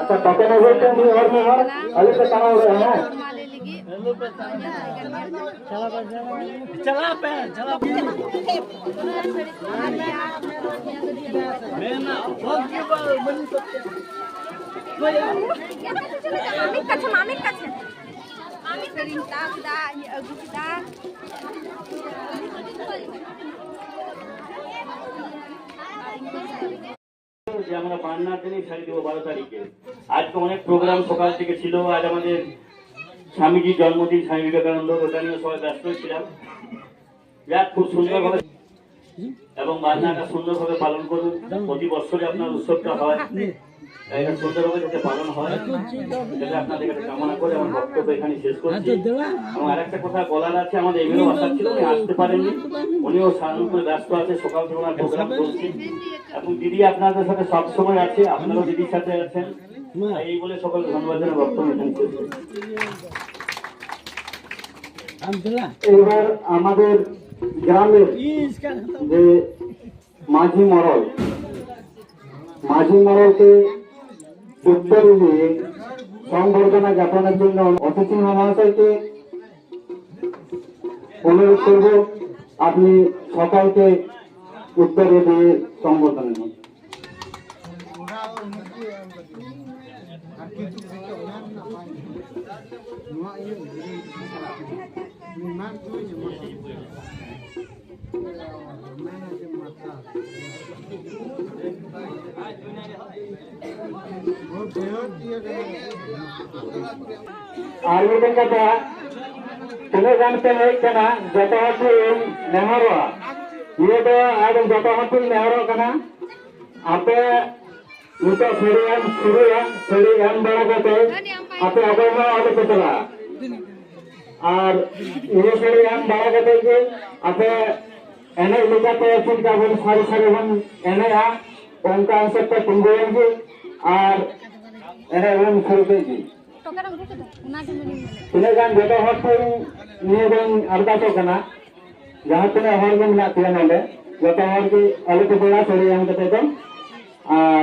अच्छा पकड़ हो गए थे और में और अभी से कहां हो रहे हैं चला पे चला मैं ना बहुत की बार बन सकते মামির কাছে আমি করিম তাগদা আগুদা যে আমরা পান্নার দিনই ছাড়ি দেবো 12 তারিখে। আজকে অনেক প্রোগ্রাম সকাল থেকে ছিল। আজ আমাদের স্বামীজির জন্মদিন, স্বামী বিবেকানন্দ, ওটা নিয়ে সবাই ব্যস্ত ছিলাম। যাক, খুব সুন্দরভাবে এবং বান্নাটা সুন্দরভাবে পালন করুন। প্রতি বছরে আপনার উৎসবটা হয়, এটা সুন্দরভাবে যাতে পালন হয় সেটা আপনাদের কাছে কামনা করে আমার বক্তব্য এখানে শেষ করছি। এবং আরেকটা কথা বলার আছে, আমাদের এমএলও আসার ছিল, উনি আসতে পারেননি, উনিও সারাদিন ব্যস্ত আছে, সকাল থেকে ওনার প্রোগ্রাম চলছে। এবং দিদি আপনাদের সাথে সবসময় আছে, আপনারাও দিদির সাথে আছেন, এই বলে সকলকে ধন্যবাদ জানাই বক্তব্য এখানে শেষ করছি। এবার আমাদের গ্রামের যে মাঝি মরলকে উত্তর দিয়ে সংবর্ধনা জ্ঞাপনের জন্য অতিথি মহাশয়কে অনুরোধ করব, আপনি সকলকে উত্তরে দিয়ে সংবর্ধনা দিন। আর মিটিং কথা তুমি জানতে না যত হচ্ছে নেহরুয়া ये तो आज जब हम नेहरू करना आपे नितो छुरी एम बड़ा करते आपे अगर में आगे को चला और ये छुरी एम बड़ा करते कि आपे एने लिखा तो चिंता का वो सारी हम एने आ उनका आंसर पे तुंगें की और एने वो छुरी की तुम्हें जान जब हम नियम अर्धा तो करना जहाँ तक हर में मिला जो हर की अलग बड़ा छोड़ी हम कहते और